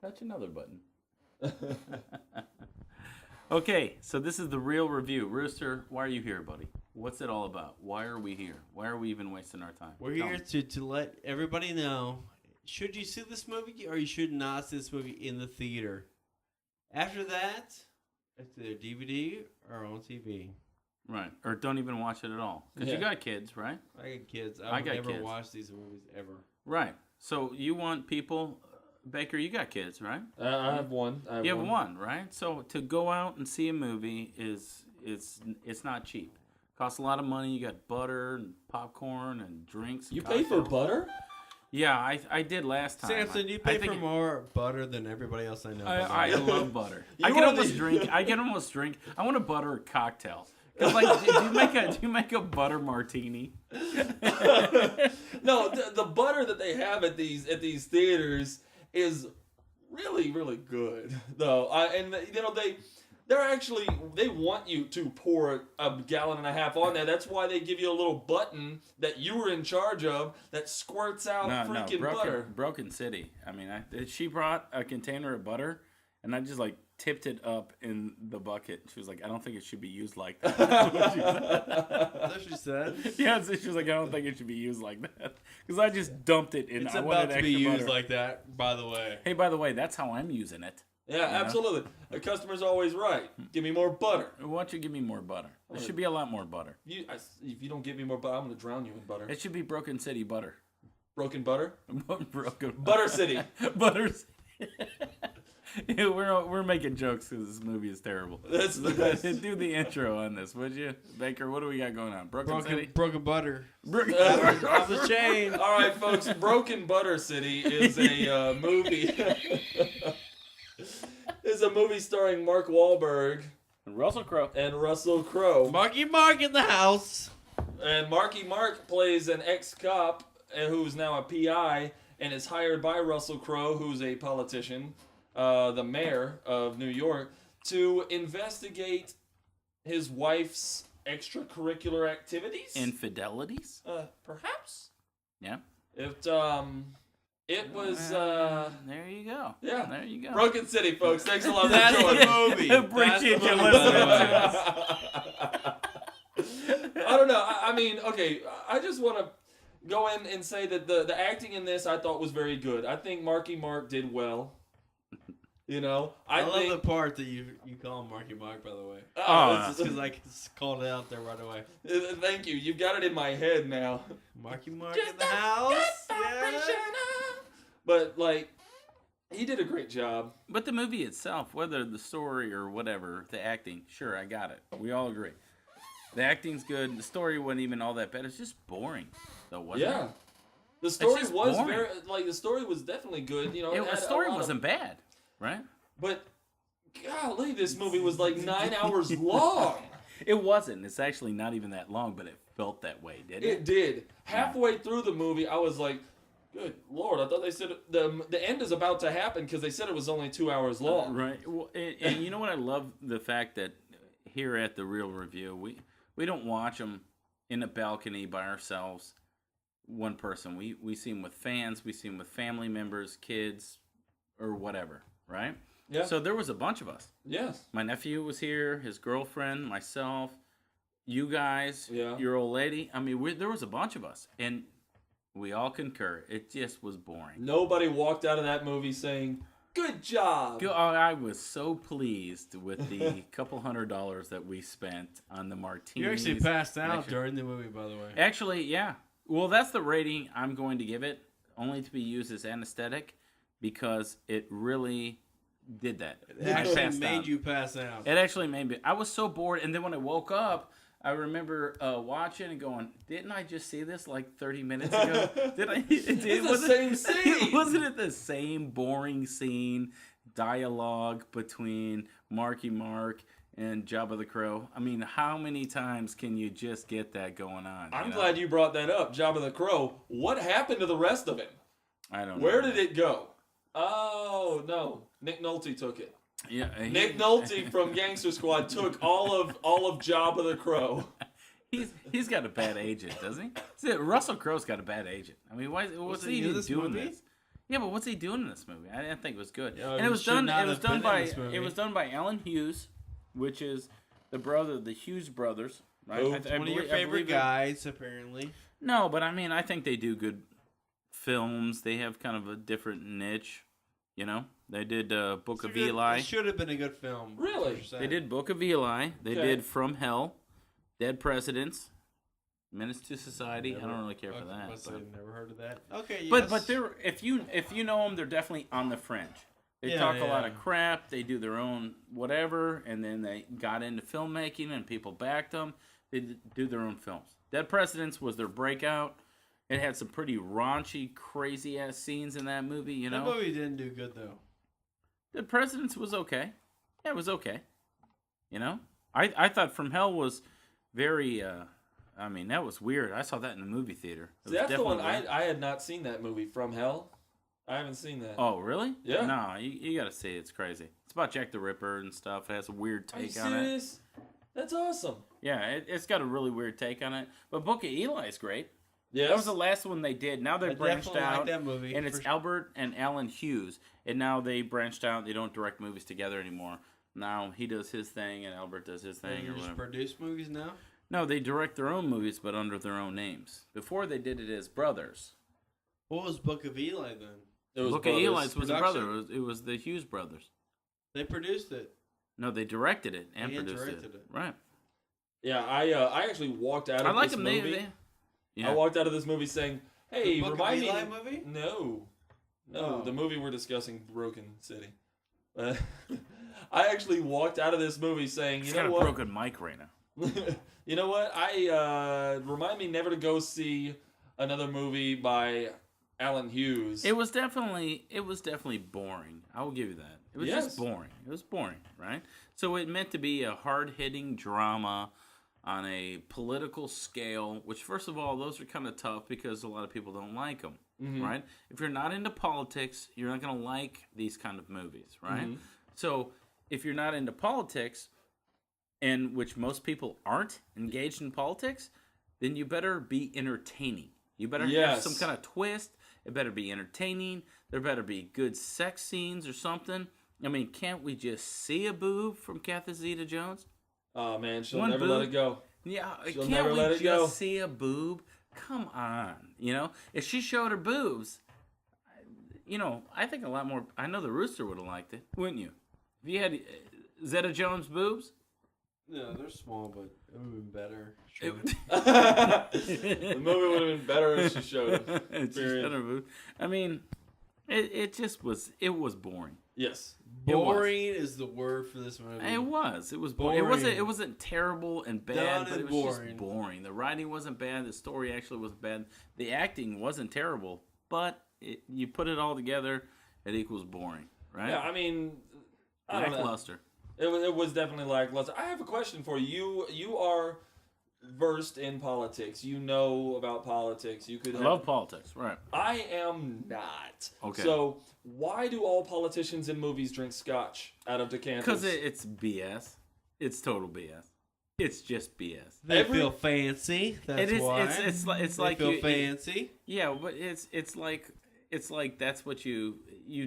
Touch another button. Okay, so this is the real review. Rooster, why are you here, buddy? What's it all about? Why are we here? Why are we even wasting our time? We're here to let everybody know, should you see this movie or you should not see this movie in the theater. After that, it's either DVD or on TV. Right, or don't even watch it at all. Because you got kids, right? I got kids. I would never watch these movies ever. Right, so you want people... Baker, you got kids, right? I have one. You have one, right? So to go out and see a movie it's not cheap. Costs a lot of money. You got butter and popcorn and drinks. And you pay for butter? Yeah, I did last time. Samson, you pay for more butter than everybody else I know. I love butter. I can almost drink. I want to butter a cocktail. Like, do you make a butter martini? No, the butter that they have at these theaters is really, really good, though. They want you to pour a gallon and a half on there. That's why they give you a little button that you were in charge of that squirts out butter. Broken City. I mean, she brought a container of butter, and I just tipped it up in the bucket. She was like, I don't think it should be used like that. That's what she said? Yeah, so she was like, I don't think it should be used like that. Because I just dumped it in. It's about to be used like that, by the way. Hey, by the way, that's how I'm using it. Yeah, absolutely. The customer's always right. Give me more butter. Why don't you give me more butter? There should be a lot more butter. If you don't give me more butter, I'm going to drown you in butter. It should be Broken City butter. Broken butter? Broken Butter City. Butter City. Yeah, we're making jokes because this movie is terrible. That's the best. Do the intro on this, would you, Baker? What do we got going on? Broken City? Broken butter. Off the chain. All right, folks. Broken Butter City is a movie. Is a movie starring Mark Wahlberg and Russell Crowe. Marky Mark in the house. And Marky Mark plays an ex-cop who's now a PI and is hired by Russell Crowe, who's a politician, the mayor of New York, to investigate his wife's extracurricular activities. Infidelities? Perhaps. Yeah. It was. There you go. Yeah. There you go. Broken City, folks. Thanks a lot for That's joining. the movie. Appreciate you listening to us. I don't know. I mean, okay. I just want to go in and say that the acting in this I thought was very good. I think Marky Mark did well. You know, I love the part that you call him Marky Mark, by the way. Oh, because I called it out there right away. Thank you. You've got it in my head now. Marky Mark in the house. Yeah. But he did a great job. But the movie itself, whether the story or whatever, the acting, sure, I got it. We all agree. The acting's good. The story wasn't even all that bad. It's just boring, though, wasn't it? The story was boring. very the story was definitely good. You know, the story wasn't bad, right? But golly, this movie was 9 hours long. It wasn't. It's actually not even that long, but it felt that way, didn't it? It did. Halfway through the movie, I was like, good Lord, I thought they said the end is about to happen because they said it was only 2 hours long. Right. Well, and you know what? I love the fact that here at The Real Review, we don't watch them in a balcony by ourselves, one person. We see them with fans. We see them with family members, kids, or whatever, right? Yeah. So there was a bunch of us. Yes. My nephew was here, his girlfriend, myself, you guys, your old lady. I mean, there was a bunch of us, and we all concur. It just was boring. Nobody walked out of that movie saying, good job. I was so pleased with the couple $100 that we spent on the martinis. You actually passed out during the movie, by the way. Actually, yeah. Well, that's the rating I'm going to give it, only to be used as anesthetic, because it really did that. It actually made you pass out. It actually made me. I was so bored, and then when I woke up, I remember watching and going, didn't I just see this 30 minutes ago? Did I? It's the same scene. Wasn't it the same boring scene, dialogue between Marky Mark and Jabba the Crow? I mean, how many times can you just get that going on? I'm glad you brought that up, Jabba the Crow. What happened to the rest of him? I don't know. Where did it go? Oh, no. Nick Nolte took it. Yeah, Nick Nolte from Gangster Squad took all of Jabba the Crow. He's got a bad agent, doesn't he? See, Russell Crowe's got a bad agent. I mean, what's he even doing this? Yeah, but what's he doing in this movie? I didn't think it was good. Yeah, and he it was should done. not It was have done been in by. this movie. It was done by Alan Hughes, which is the brother of the Hughes brothers. Right? Oh, I one of your I favorite believe it- guys, apparently. No, but I mean, I think they do good films. They have kind of a different niche. You know, they did Book of Eli. It should have been a good film. Really? that's what you're saying. They did Book of Eli. They Okay. did From Hell, Dead Presidents, Menace to Society. I don't really care for Okay, that. must But, have never heard of that. Okay, but yes. but they're if you know them, they're definitely on the fringe. They Yeah, talk a lot yeah. of crap. They do their own whatever, and then they got into filmmaking, and people backed them. They do their own films. Dead Presidents was their breakout. It had some pretty raunchy, crazy ass scenes in that movie. You That know, movie didn't do good though. Dead Presidents was okay. Yeah, it was okay. You know, I thought From Hell was very. I mean, that was weird. I saw that in the movie theater. It was That's the one definitely weird. I had not seen that movie, From Hell. I haven't seen that. Oh, really? Yeah. No, you got to see it. It's crazy. It's about Jack the Ripper and stuff. It has a weird Are you take on it. serious? That's awesome. Yeah, it's got a really weird take on it. But Book of Eli is great. Yes. That was the last one they did. Now I they branched definitely out. like that movie. And it's for sure. Albert and Alan Hughes. And now they branched out. They don't direct movies together anymore. Now he does his thing and Albert does his They thing or just whatever. produce movies now. No, they direct their own movies, but under their own names. Before they did it as brothers. What was Book of Eli then? It was Book brothers. of Eli's was a brother. Production? It was the Hughes brothers. They produced it. No, they directed it and They produced directed it. it. Right. Yeah, I actually walked out of I like this them. movie. Yeah. I walked out of this movie saying, "Hey, The Book of remind me." Eli movie? No, Oh. the movie we're discussing, Broken City. I actually walked out of this movie saying, He's "You got know a what? broken mic right now. You know what? I remind me never to go see another movie by Alan Hughes." It was definitely boring. I will give you that. It was Yes. just boring. It was boring, right? So it meant to be a hard-hitting drama on a political scale, which first of all, those are kind of tough because a lot of people don't like them, right? If you're not into politics, you're not going to like these kind of movies, right? So if you're not into politics, and which most people aren't engaged in politics, then you better be entertaining. You better have Yes. some kind of twist. It better be entertaining. There better be good sex scenes or something. I mean, can't we just see a boob from Kathy Zeta-Jones? Oh man, she'll One never let boob. it go. Yeah, She'll can't never we let it just go. see a boob? Come on, you know. If she showed her boobs, you know, I think a lot more. I know the Rooster would have liked it, wouldn't you? If you had Zeta-Jones boobs, No, they're small, but it would have been better. Sure. The movie would have been better if she showed it. She Period. showed her boobs. I mean, it just was. It was boring. Yes. It was. Boring is the word for this movie. It was. It was boring. Boring. It wasn't terrible and bad, Done but and it was boring. just boring. The writing wasn't bad. The story actually wasn't bad. The acting wasn't terrible, but you put it all together, it equals boring, right? Yeah, I mean, I don't know. Lackluster. It was definitely lackluster. I have a question for you. You are versed in politics. You know about politics. You could I have, love politics, right? I am not. Okay. So why do all politicians in movies drink scotch out of decanters? Because it's BS. It's total BS. It's just BS. They Every- feel fancy. That's It is. why. It's they like feel you, fancy. Yeah, but it's like that's what you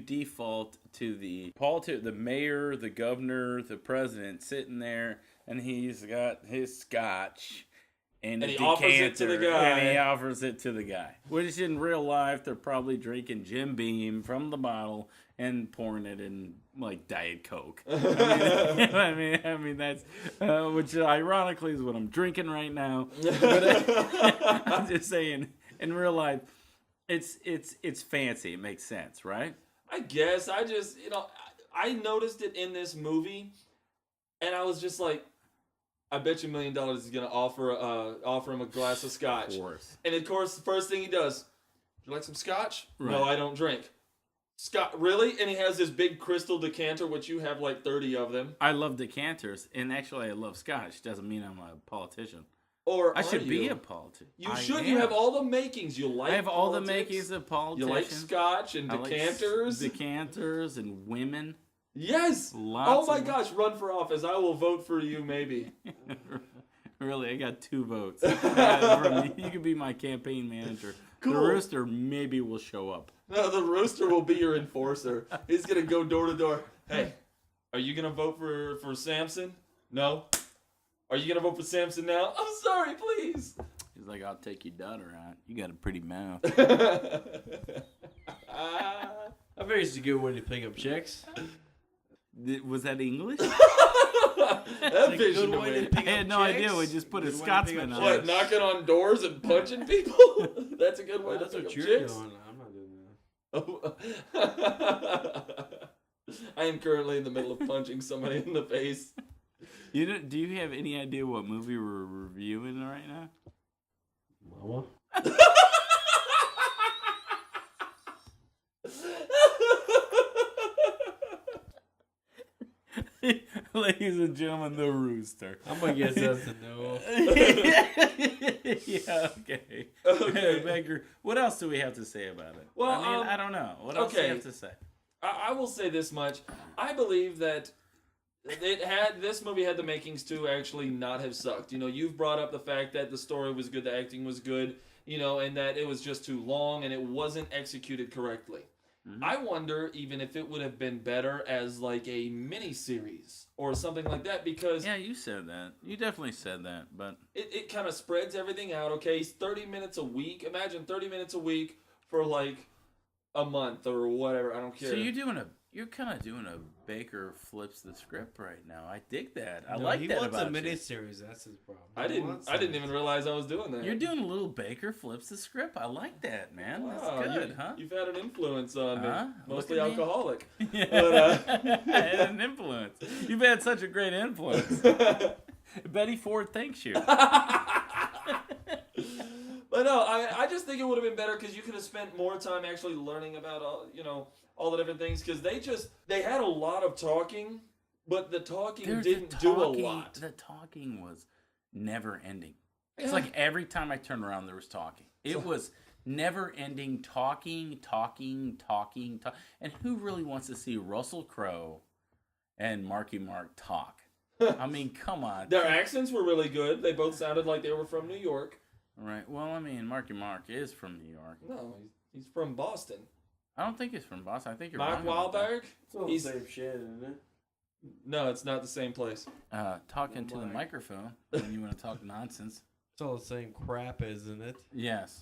default to the mayor, the governor, the president sitting there, and he's got his scotch and And a he offers it to the decanter, guy. and he offers it to the guy. Which in real life they're probably drinking Jim Beam from the bottle and pouring it in like Diet Coke. I mean that's which ironically is what I'm drinking right now. But I'm just saying, in real life, it's fancy. It makes sense, right? I guess I just I noticed it in this movie, and I was just like, I bet you $1 million he's gonna offer him a glass of scotch. Of course. And of course, the first thing he does, "You like some scotch?" Right. "No, I don't drink." "Scotch, really?" And he has this big crystal decanter, which you have like 30 of them. I love decanters, and actually I love scotch. Doesn't mean I'm a politician. Or I are should be you? a politician. You I should. am. You have all the makings. You like. I have all the politics. makings of You politician. like scotch and I like decanters. decanters and women. Yes. Lots Oh my of- gosh! Run for office. I will vote for you. Maybe. Really, I got 2 votes. You can be my campaign manager. Cool. The Rooster maybe will show up. No, the rooster will be your enforcer. He's gonna go door to door. Hey, are you gonna vote for Samson? No. Are you gonna vote for Samson now? I'm sorry, please. He's like, I'll take your daughter out. You got a pretty mouth. I figured it's a good way to pick up chicks. Was that English? That It's a vision good way to away. pick I had up no chicks. idea. We just put a Good way to Scotsman pick on up it. What, knocking on doors and punching people? That's a good way That's to pick what up you're chicks. doing. I'm not doing that. I am currently in the middle of punching somebody in the face. Do you have any idea what movie we're reviewing right now? Mama. Ladies and gentlemen, The Rooster. I'm gonna guess that's a no. Yeah, okay. Okay. Baker, what else do we have to say about it? Well, I mean, I don't know. What else do okay. you have to say? I will say this much. I believe that this movie had the makings to actually not have sucked. You know, you've brought up the fact that the story was good, the acting was good, you know, and that it was just too long and it wasn't executed correctly. Mhm. I wonder even if it would have been better as like a mini series or something like that, because Yeah, you said that. You definitely said that, but it kind of spreads everything out. Okay, 30 minutes a week. Imagine 30 minutes a week for like a month or whatever. I don't care. so you're kind of doing a Baker flips the script right now. I dig that. I No, like he that wants about a you. miniseries. That's his problem. I He didn't. wants I didn't that. even realize I was doing that. You're doing a little Baker flips the script. I like that, man. Wow, That's good, huh? You've had an influence on me. Huh? Mostly Look at me. alcoholic. Yeah. But, And an influence. You've had such a great influence. Betty Ford thanks you. But no, I just think it would have been better because you could have spent more time actually learning about all the different things, because they had a lot of talking, but the talking didn't do a lot. The talking was never ending. It's Yeah. like every time I turned around, there was talking. It was never ending talking. And who really wants to see Russell Crowe and Marky Mark talk? I mean, come on. Their accents were really good. They both sounded like they were from New York. Right. Well, I mean, Marky Mark is from New York. No, he's from Boston. I don't think he's from Boston. I think you're Mark wrong about that. Wahlberg? It's all the He's- same shit, isn't it? No, it's not the same place. Talking to the Mark. microphone when you want to talk nonsense. It's all the same crap, isn't it? Yes.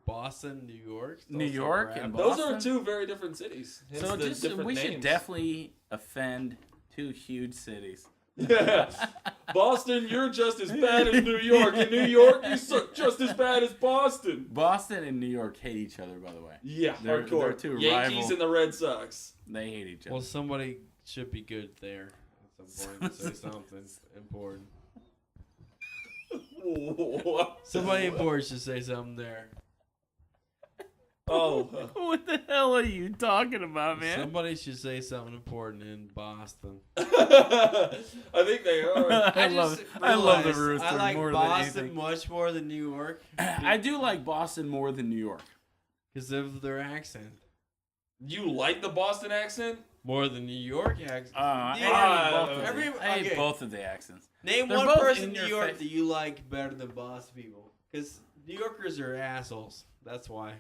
Boston, New York. It's all New the same York crap. and Those are Boston? two very different cities. Hence So the just different we should names. definitely offend two huge cities. Yeah. Boston, you're just as bad as New York. In New York, you suck just as bad as Boston. Boston and New York hate each other, by the way. Yeah, They're hardcore. two Yankees rival- and the Red Sox. They hate each other. Well, somebody should be good there at some point to say something important. Somebody important should say something there. Oh. What the hell are you talking about, man? Somebody should say something important in Boston. I think they are. I love the realized Rooster I like more Boston than anything. much more than New York I do like Boston more than New York. because of their accent. You like the Boston accent? More than New York accent. I Yeah, hate okay. both of the accents. Name They're one both person in in your New York face. that you like better than Boston people. Because New Yorkers are assholes. That's why.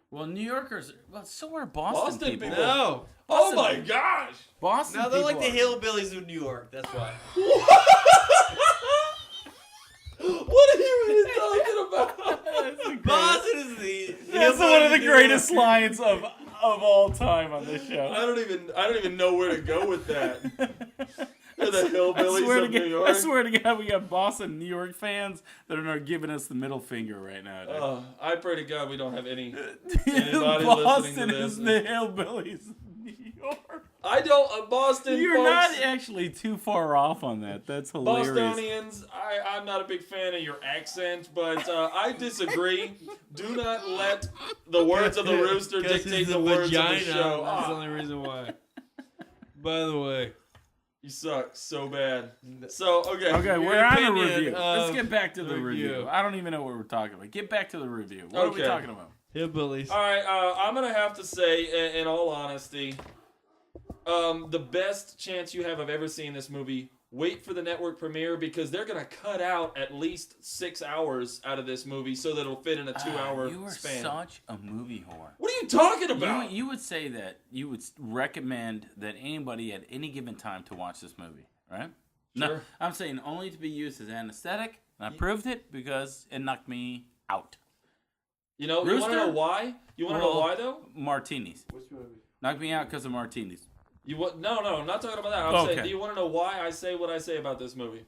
Well, New Yorkers, well, so are Boston, Boston people. people. No. Oh Boston my people. gosh! Boston No, they're like the people are- hillbillies of New York. That's why. What are you even talking about? That's the Boston is the. That's hillbillies one of the New greatest York. lines of all time on this show. I don't even know where to go with that. They're the I hillbillies swear, of New to York. God, I swear to God, we got Boston, New York fans that are giving us the middle finger right now. dude. I pray to God we don't have anybody Boston listening to is this. the hillbillies of New York. I don't. Boston. You're folks, not actually too far off on that. That's hilarious. Bostonians, I'm not a big fan of your accent, but I disagree. Do not let the words of the rooster 'Cause dictate it's the a words vagina. of the show. That's the Ah, only reason why. By the way. you suck so bad. So, okay. Okay, Your we're on a opinion review. Let's of get back to the the review. review. I don't even know what we're talking about. Get back to the review. What are we Okay. talking about? Hillbillies. All right, I'm going to have to say, in all honesty, the best chance you have of ever seeing this movie, wait for the network premiere because they're gonna cut out at least 6 hours out of this movie so that it'll fit in a 2-hour You are span. such a movie whore. What are you talking about? You would say that you would recommend that anybody at any given time to watch this movie, right? No, Sure. I'm saying only to be used as anesthetic. And I proved it because it knocked me out. You know, you want to Rooster? know why? You want to know why though? Martinis. Which movie? Knocked me out because of martinis. No, I'm not talking about that. I'm saying, do you want to know why I say what I say about this movie?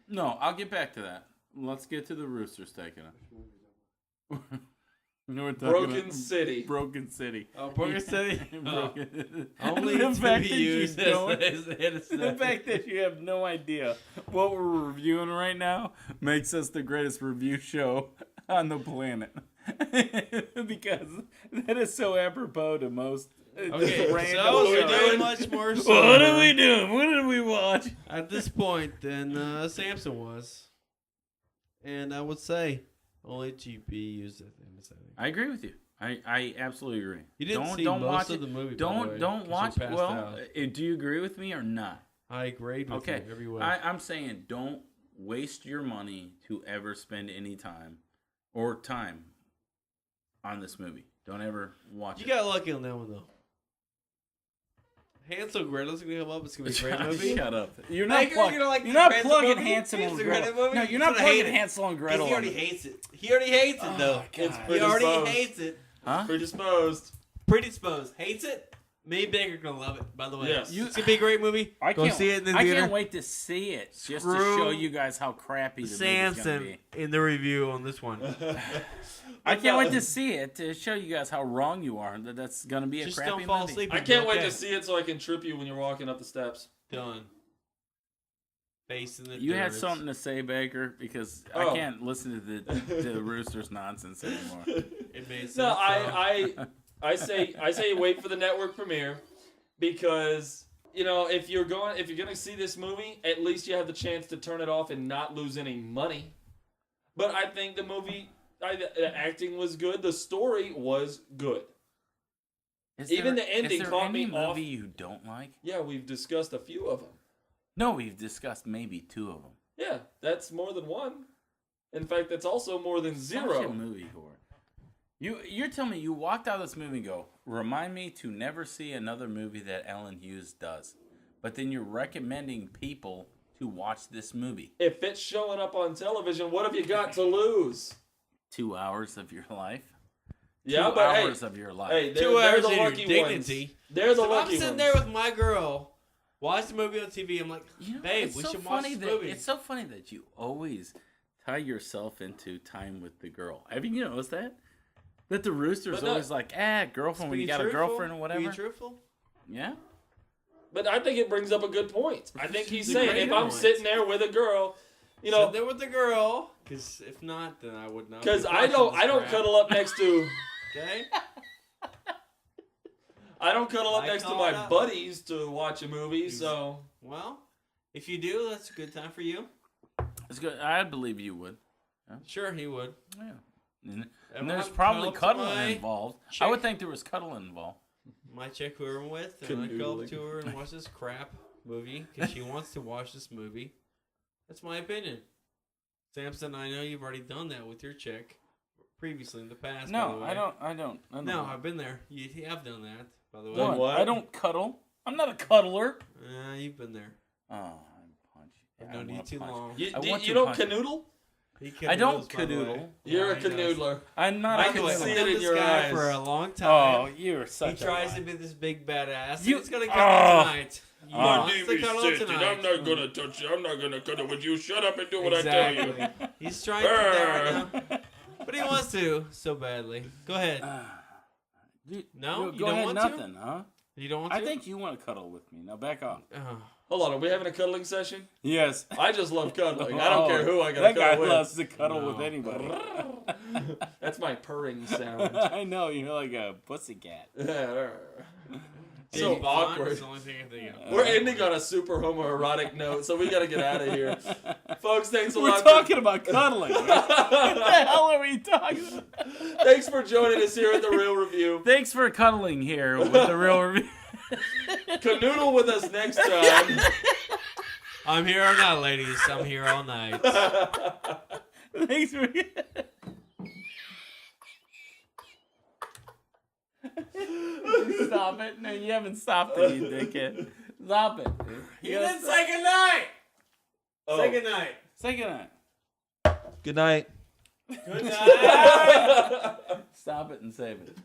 No, I'll get back to that. Let's get to the Roosters taking it. We're talking Broken about City. Broken City. Oh, Broken City. Broken. Only The to fact be that you used don't- as The anesthetic. fact that you have no idea what we're reviewing right now makes us the greatest review show on the planet. Because that is so apropos to most. Okay, just random so we're shows. doing- very much more so. What are we doing? What did we watch? At this point than Samson was. And I would say only to be used as anesthetic. I agree with you. I absolutely agree. You didn't see don't most watch of it. the movie, by the Don't way, don't 'cause you watch it. passed Well, out. do you agree with me or not? I agreed with Okay, you every way. I'm saying don't waste your money to ever spend any time on this movie. Don't ever watch You it. got lucky on that one, though. Hansel and Gretel's going to come up. It's going to be a great movie. Shut up. You're not, Like, plug- you're like you're the not Hansel plugging movie? Hansel and Hansel Gretel. Gretel movie? No, you're He's not gonna hate plugging it. Hansel and Because Gretel. he already hates it. He already hates it, though. It's He already predisposed. hates it. Huh? Predisposed. Predisposed. Hates it. Me and Baker are going to love it, by the way. Yes. It's going to be a great movie. I Go can't, see it in the I theater. can't wait to see it just to Screw show you guys how crappy the movie's going to Samson be. in the review on this one. I can't wait to see it to show you guys how wrong you are. That's going to be a Just crappy don't fall movie. asleep. I can't wait to see it so I can trip you when you're walking up the steps. Done. Face in the You had dirt. something to say, Baker, because Oh. I can't listen to the Roosters nonsense anymore. It made sense. No, though. I say wait for the network premiere because you know if you're gonna see this movie, at least you have the chance to turn it off and not lose any money. But I think the movie, the acting was good, the story was good. Even the ending is there caught any me off. movie you don't like? Yeah, we've discussed a few of them. No, we've discussed maybe 2 of them. Yeah, that's more than one. In fact, that's also more than Such a zero. movie whore. You're telling me you walked out of this movie and go, remind me to never see another movie that Ellen Hughes does. But then you're recommending people to watch this movie. If it's showing up on television, what have you got to lose? 2 hours of your life? Yeah, 2 but hours of your life. hey, they're 2 hours the of your lucky dignity. ones. They're the So I'm lucky sitting ones. there with my girl, watch the movie on TV. I'm like, You know, babe, it's we so should watch funny this that movie. it's so funny that you always tie yourself into time with the girl. Have you noticed that? That the Rooster's But no- always like, girlfriend when you got a girlfriend or whatever. Being truthful. Yeah. But I think it brings up a good point. I think he's It's a saying great if I'm point. sitting there with a girl, you Sit know, there with the girl, because if not, then I would not. because be I watching don't this crap. cuddle up next to Okay. I don't cuddle up I next to call my it up. buddies to watch a movie. So Well, if you do, that's a good time for you. It's good. I believe you would. Sure, he would. Yeah. And And there's I'll probably cuddle up to cuddling my involved. I chick. would think there was cuddling involved. Might check who I'm with, and I go up Canoodling. to her and watch this crap movie because she wants to watch this movie. That's my opinion. Samson, I know you've already done that with your chick previously in the past. by the No, way. I don't. No, I've been there. You have done that, by the way. Then What? what? I don't cuddle. I'm not a cuddler. You've been there. Oh, I'm punchy. I've I known you wanna too punch. long. you, I want you to don't punch him. canoodle? He I don't canoodles, by the way. canoodle. You're a he does. canoodler. I'm not. I a can I've see cuddler. it known in this your guy eyes. for a long Oh, time. you're He such. tries a to be this big badass. You- He's gonna Oh. come tonight. You My wants to cuddle tonight. gonna touch you. I'm not gonna cuddle with you. Shut up and do Exactly. He's trying to Brr. right now, but he wants to so badly. Go ahead. No? You go don't ahead. want to? Nothing, huh? You don't want to? I think you want to cuddle with me. Now back off. Oh. Hold on, are we having a cuddling session? Yes. I just love cuddling. I don't care who I That gotta guy cuddle with. loves to cuddle No. with anybody. That's my purring sound. I know you're like a pussycat. So James Bond awkward. is the only thing I think of. We're ending on a super homoerotic note, so we gotta get out of here. Folks, thanks a We're lot. talking about cuddling. What the hell are we talking about? Thanks for joining us here at The Real Review. Thanks for cuddling here with the real review. Canoodle with us next time. I'm here all night, ladies. I'm here all night. Thanks for. Stop it! No, you haven't stopped it, you dickhead. Stop it. You didn't say goodnight. Oh. Say goodnight. Say goodnight. Good night. Good night. Stop it and save it.